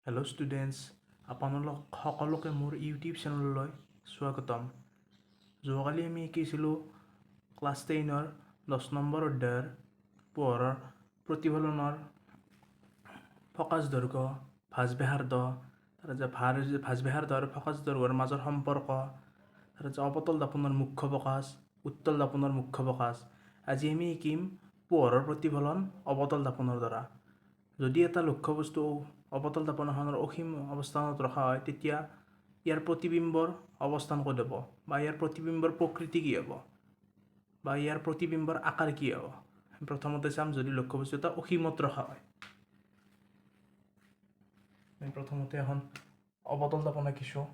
Hello' students, আপোনালোক সকলোকে মোৰ ইউটিউব চেনেললৈ স্বাগতম। যোৱাকালি আমি শিকিছিলোঁ ক্লাছ 10ৰ 10 নম্বৰ অধ্যায়ৰ পোহৰৰ প্ৰতিফলনৰ ফকাচ দৈৰ্ঘ্য, ভাঁজ ব্যাসাৰ্ধ, ভাঁজ ব্যাসাৰ্ধ আৰু ফকাচ দৈৰ্ঘ্যৰ মাজৰ সম্পৰ্ক, অৱতল দাপনৰ মুখ্য ফকাচ, উত্তল দাপনৰ মুখ্য ফকাচ। আজি আমি শিকিম পোহৰৰ প্ৰতিফলন অৱতল দাপনৰ দ্বাৰা। যদি এটা লক্ষ্যবস্তু অৱতল দাপনখনৰ অসীম অৱস্থানত ৰখা হয়, তেতিয়া ইয়াৰ প্ৰতিবিম্বৰ অৱস্থান ক'ত হ'ব, বা ইয়াৰ প্ৰতিবিম্বৰ প্ৰকৃতি কি হ'ব, বা ইয়াৰ প্ৰতিবিম্বৰ আকাৰ কি হ'ব। প্ৰথমতে চাম যদি লক্ষ্যবস্তু এটা অসীমত ৰখা হয়। আমি প্ৰথমতে এখন অৱতল দাপন আঁকিছোঁ।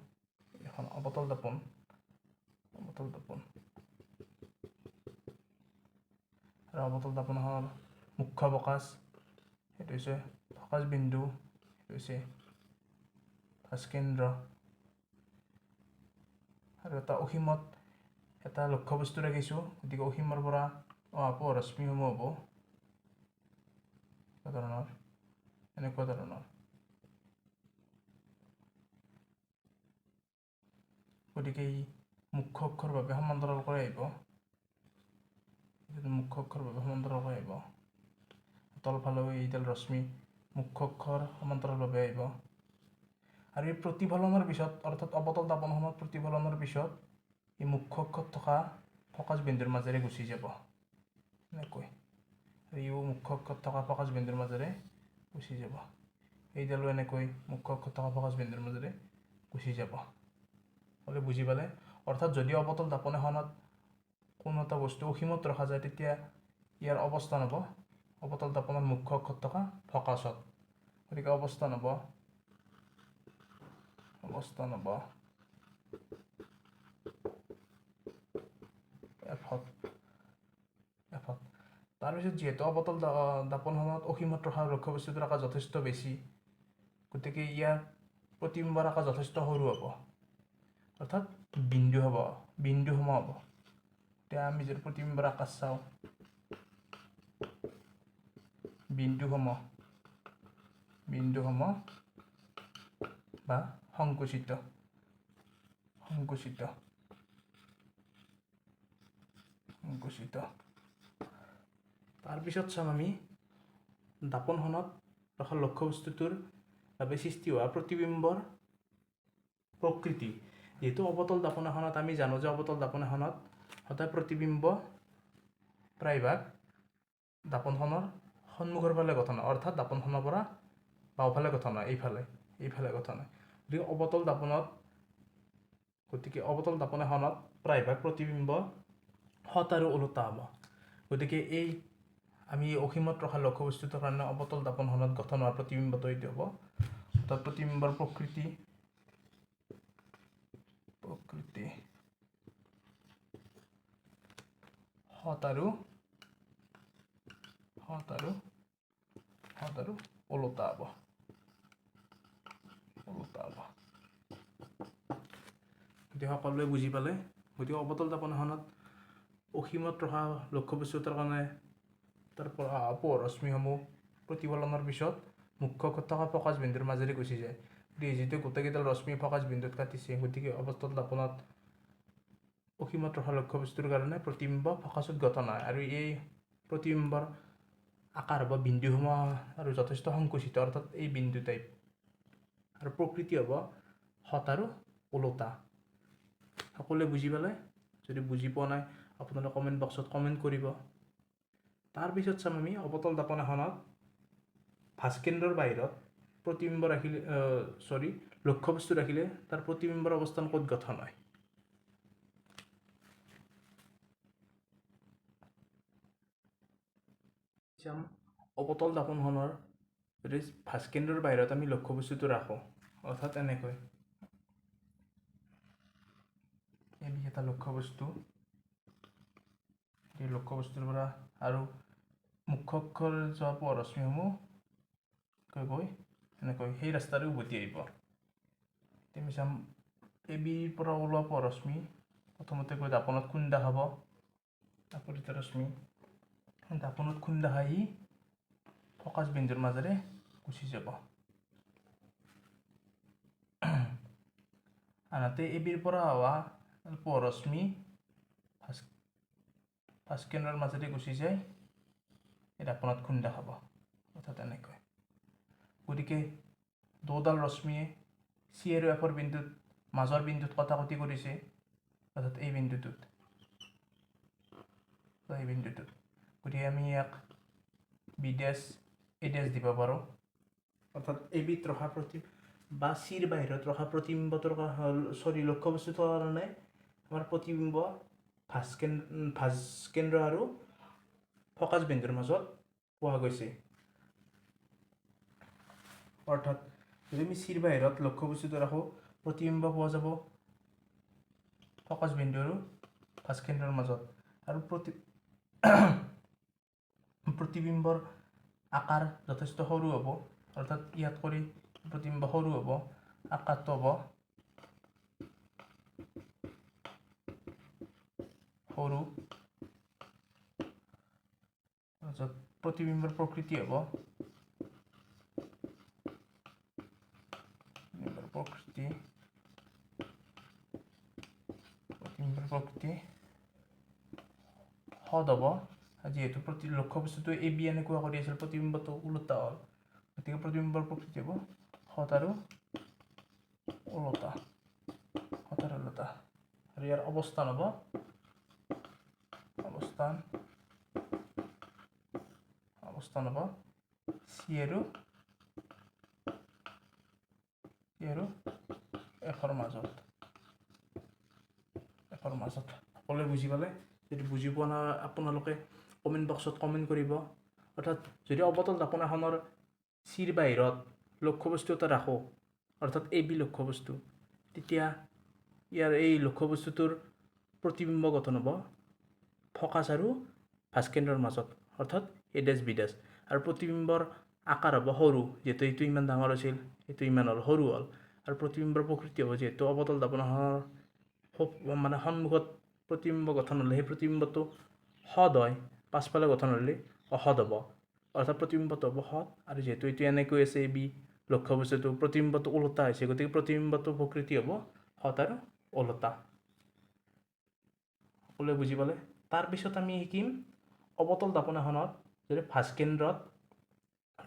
এখন অৱতল দাপন আৰু অৱতল দাপনখনৰ মুখ্য ফকাচ, সেইটো হৈছে ফকাচ বিন্দু, সেইটো হৈছে ভাঁজ কেন্দ্ৰ। আৰু এটা অসীমত এটা লক্ষ্যবস্তু ৰাখিছোঁ, গতিকে অসীমৰ পৰা অহা পোহৰশ্মিসমূহ হ'ব এনেকুৱা ধৰণৰ। গতিকে ই মুখ্য অক্ষৰ বাবে সমান্তৰালকৈ আহিব। তলফালেও এইডাল ৰশ্মি মুখ্য অক্ষৰ সমান্তৰালভাৱে আহিব। আৰু এই প্ৰতিফলনৰ পিছত, অৰ্থাৎ অৱতল দাপনখনত প্ৰতিফলনৰ পিছত এই মুখ্য অক্ষত থকা ফকাচ বিন্দুৰ মাজেৰে গুচি যাব, এনেকৈ। আৰু ইও মুখ্য অক্ষত থকা ফকাচ বিন্দুৰ মাজেৰে গুচি যাব। এইডালো এনেকৈ মুখ্য অক্ষত থকা ফকাচ বিন্দুৰ মাজেৰে গুচি যাব। হ'লে বুজি পালে? অৰ্থাৎ যদি অৱতল দাপন এখনত কোনো এটা বস্তু অসীমত ৰখা যায়, তেতিয়া ইয়াৰ অৱস্থান হ'ব অৱতল দাপনৰ মুখ্য অক্ষত থকা ফকাচত। গতিকে অৱস্থান হ'ব এফত। তাৰপিছত যিহেতু অৱতল দাপনখনত অসীমত ৰখা লক্ষ্যবস্তুটোৰ আকাৰ যথেষ্ট বেছি, গতিকে ইয়াৰ প্ৰতিবিম্বৰ আকাৰ যথেষ্ট সৰু হ'ব, অৰ্থাৎ বিন্দুসম হ'ব। এতিয়া আমি যদি প্ৰতিবিম্বৰ আকাৰ চাওঁ, বিন্দুসম বা সংকুচিত। তাৰপিছত চাম আমি দাপনখনত ৰখা লক্ষ্যবস্তুটোৰ বাবে সৃষ্টি হোৱা প্ৰতিবিম্বৰ প্ৰকৃতি। যিহেতু অৱতল দাপন এখনত আমি জানো যে অৱতল দাপন এখনত সদায় প্ৰতিবিম্ব প্ৰায়ভাগ দাপনখনৰ সন্মুখৰ ফালে গঠন হয়, অৰ্থাৎ দাপনখনৰ পৰা বাওঁফালে গঠন হয়, এইফালে গঠন হয়। গতিকে অৱতল দাপন এখনত প্ৰায়ভাগ প্ৰতিবিম্ব সৎ আৰু ওলোটা হ'ব। গতিকে আমি অসীমত ৰখা লক্ষ্যবস্তুটোৰ কাৰণে অৱতল দাপনখনত গঠন হোৱা প্ৰতিবিম্বটো এইটো হ'ব, অৰ্থাৎ প্ৰতিবিম্বৰ প্ৰকৃতি সৎ আৰু ওলোটা হ'ব। গতিকে সকলোৱে বুজি পালে? গতিকে অৱতল দাপন এখনত অসীমত ৰখা লক্ষ্যবস্তুটোৰ কাৰণে তাৰ পৰা অহা পোহৰশ্মিসমূহ প্ৰতিফলনৰ পিছত মুখ্য অক্ষত থকা ফকাচ বিন্দুৰ মাজেৰে গুচি যায়। গতিকে যিহেতু গোটেইকেইডাল ৰশ্মি ফকাচ বিন্দুত কাটিছে, গতিকে অৱতল দাপনত অসীমত ৰখা লক্ষ্যবস্তুৰ কাৰণে প্ৰতিবিম্ব ফকাচত গঠন হয়, আৰু এই প্ৰতিবিম্বৰ আকাৰ হ'ব বিন্দুসম আৰু যথেষ্ট সংকুচিত, অৰ্থাৎ এই বিন্দু টাইপ। আৰু প্ৰকৃতি হ'ব সৎ আৰু ওলোটা। সকলোৱে বুজি পালে? যদি বুজি পোৱা নাই, আপোনালোকে কমেণ্ট বক্সত কমেণ্ট কৰিব। তাৰপিছত চাম আমি অৱতল দাপন এখনত ভাঁজ কেন্দ্ৰৰ বাহিৰত প্ৰতিবিম্ব ৰাখিলে, লক্ষ্যবস্তু ৰাখিলে তাৰ প্ৰতিবিম্বৰ অৱস্থান ক'ত গঠন হয়। চাম অৱতল দাপনখনৰ যদি ভাঁজ কেন্দ্ৰৰ বাহিৰত আমি লক্ষ্যবস্তুটো ৰাখোঁ, অৰ্থাৎ এনেকৈ এটা লক্ষ্যবস্তু, এই লক্ষ্যবস্তুৰ পৰা আৰু মুখ্য অক্ষৰ যোৱা পোহৰশ্মিসমূহ এনেকৈ সেই ৰাস্তাৰে উভতি আহিব। আমি চাম বিৰ পৰা ওলোৱা পোহৰশ্মি প্ৰথমতে দাপনত খুন্দা খাব, আপতিত ৰশ্মি দাপনত খুন্দা খাই ফকাচ বিন্দুৰ মাজেৰে গুচি যাব। আনহাতে এবিৰ পৰা হোৱা পোহৰশ্মি ভাস্কেন্দ্ৰৰ মাজেদি গুচি যায় এই ঢাকোনত খুন্দা খাব, অৰ্থাৎ এনেকৈ। গতিকে দুডাল ৰশ্মিয়ে চি আৰু এফৰ বিন্দুত মাজৰ বিন্দুত কটাকটি কৰিছে, অৰ্থাৎ এই বিন্দুটোত। গতিকে আমি ইয়াক বি ডেছ এ ডেছ দিব পাৰোঁ, অৰ্থাৎ এ বিত ৰখা বা চিৰ বাহিৰত ৰখা প্ৰতিবিম্বটোৰ লক্ষ্যবস্তুটোৰ কাৰণে আমাৰ প্ৰতিবিম্ব ভাস্কেন্দ্ৰ আৰু ফকাচ বিন্দুৰ মাজত পোৱা গৈছে। অৰ্থাৎ যদি আমি চিৰ বাহিৰত লক্ষ্যবস্তুটো ৰাখোঁ, প্ৰতিবিম্ব পোৱা যাব ফকাচ বিন্দু আৰু ভাস্কেন্দ্ৰৰ মাজত। আৰু প্ৰতিবিম্বৰ আকাৰ যথেষ্ট সৰু হ'ব, অৰ্থাৎ ইয়াত কৰি প্ৰতিবিম্ব সৰু হ'ব, আকাৰটো হ'ব সৰু। তাৰপিছত প্ৰতিবিম্বৰ প্ৰকৃতি হ'ব সদ হ'ব, যিহেতু লক্ষ্যবস্তুটো এ বি এনেকুৱা কৰি আছিল, প্ৰতিবিম্বটো ওলোটা হ'ল, গতিকে প্ৰতিবিম্বৰ প্ৰকৃতি হ'ব সদ আৰু ওলোটা। আৰু ইয়াৰ অৱস্থান হ'ব চি আৰু এফৰ মাজত। সকলোৱে বুজি পালে? যদি বুজি পোৱা নাই আপোনালোকে কমেণ্ট বক্সত কমেণ্ট কৰিব। অৰ্থাৎ যদি অৱতল ঢাকোনাখনৰ চিৰ বাহিৰত লক্ষ্যবস্তু এটা ৰাখোঁ, অৰ্থাৎ এ বি লক্ষ্যবস্তু, তেতিয়া ইয়াৰ এই লক্ষ্যবস্তুটোৰ প্ৰতিবিম্ব গঠন হ'ব ফকাচ আৰু ভাস্কেন্দ্ৰৰ মাজত, অৰ্থাৎ এ ডেছ বি ডেছ। আৰু প্ৰতিবিম্বৰ আকাৰ হ'ব সৰু, যিহেতু এইটো ইমান ডাঙৰ আছিল, এইটো ইমান সৰু হ'ল। আৰু প্ৰতিবিম্বৰ প্ৰকৃতি হ'ব, যিহেতু অৱতল ঢাকোনাখনৰ সন্মুখত প্ৰতিবিম্ব গঠন হ'লে সেই প্ৰতিবিম্বটো সদ হয়, পাছফালে গঠন হ'লে অসদ হ'ব, অৰ্থাৎ প্ৰতিবিম্বটো হ'ব সদ। আৰু যিহেতু এইটো এনেকৈ আছে এ বি লক্ষ্যবস্তুটো, প্ৰতিবিম্বটো ওলোটা হৈছে, গতিকে প্ৰতিবিম্বটোৰ প্ৰকৃতি হ'ব সদ আৰু ওলোটা। সকলোৱে বুজি পালে? তাৰপিছত আমি শিকিম অৱতল ঢাকোনাখনত যদি ভাস্কেন্দ্ৰত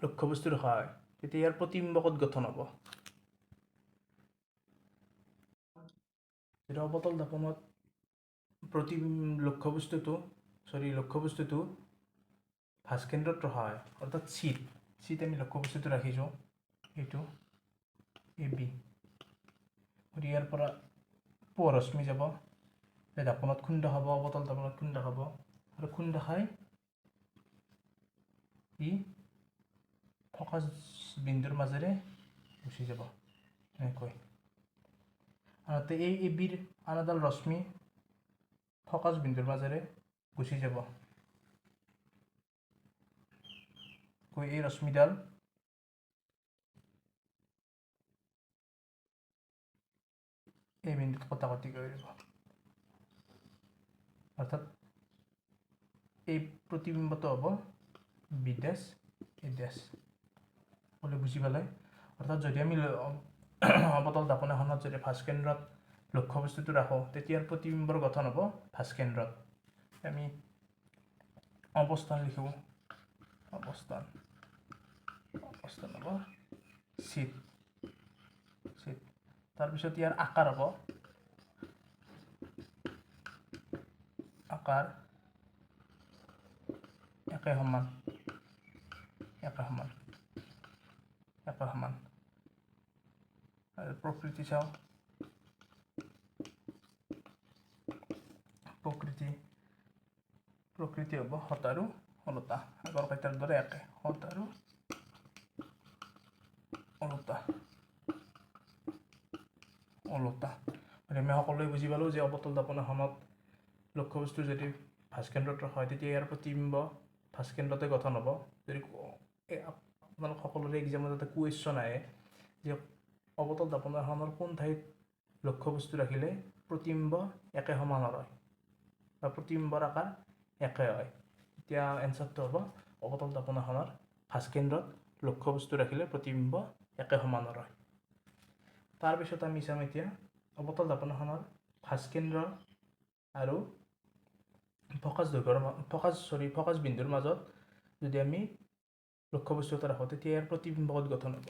লক্ষ্যবস্তু ৰখা হয়, তেতিয়া ইয়াৰ প্ৰতিবিম্ব ক'ত গঠন হ'ব। যদি অৱতল ঢাকোনত লক্ষ্যবস্তুটো ভাস্কেন্দ্ৰত ৰখা হয়, অৰ্থাৎ চিত আমি লক্ষ্যবস্তুটো ৰাখিছোঁ, এইটো এ বি। গতিকে ইয়াৰ পৰা পোহৰশ্মি যাব, ঢাকোনত খুন্দা খাব, অৱতল ঢাকোনত খুন্দা খাব, আৰু খুন্দা খাই ই ফকাচ বিন্দুৰ মাজেৰে গুচি যাব, এনেকৈ। আনহাতে এই এ বিৰ আন এডাল ৰশ্মি ফকাচ বিন্দুৰ মাজেৰে গুচি যাব, এই ৰশ্মিডাল এই বিন্দুত কটাকটি কৰিব, অৰ্থাৎ এই প্ৰতিবিম্বটো হ'ব বি ডেছ এ ডেছ। সকলোৱে বুজি পালে? অৰ্থাৎ যদি আমি অৱতল ঢাকোনাখনত যদি ভাস্কেন্দ্ৰত লক্ষ্যবস্তুটো ৰাখোঁ, তেতিয়া প্ৰতিবিম্বৰ গঠন হ'ব ভাস্কেন্দ্ৰত। আমি অৱস্থান লিখোঁ, অৱস্থান হ'ব চিত। তাৰপিছত ইয়াৰ আকাৰ হ'ব একে সমান। আৰু প্ৰকৃতি চাওঁ, প্ৰকৃতি হ'ব সদ আৰু ওলোটা, আগৰ কেইটাৰ দৰে একে, সদ আৰু ওলোটা। আমি সকলোৱে বুজি পালোঁ যে অৱতল ঢাকোনাখনত লক্ষ্যবস্তু যদি ভাস্কেন্দ্ৰত ৰখা হয়, তেতিয়া ইয়াৰ প্ৰতিবিম্ব ভাস্কেন্দ্ৰতে গঠন হ'ব। যদি আপোনালোক সকলোৰে এক্সামত এটা কুৱেশ্যন আহে যে অৱতল ঢাকোনাখনৰ কোন ঠাইত লক্ষ্যবস্তু ৰাখিলে প্ৰতিবিম্ব একে সমানৰ হয় বা প্ৰতিবিম্বৰ আকাৰ একে হয়, তেতিয়া এনচাৰটো হ'ব অৱতল ঢাকোনাখনৰ ভাস্কেন্দ্ৰত লক্ষ্যবস্তু ৰাখিলে প্ৰতিবিম্ব একে সমানৰ হয়। তাৰপিছত আমি চাম এতিয়া অৱতল জাপনাখনৰ ভাঁজকেন্দ্ৰ আৰু ফকাচ বিন্দুৰ মাজত যদি আমি লক্ষ্যবস্তু এটা ৰাখোঁ তেতিয়া ইয়াৰ প্ৰতিবিম্ব কোণ গঠন হ'ব।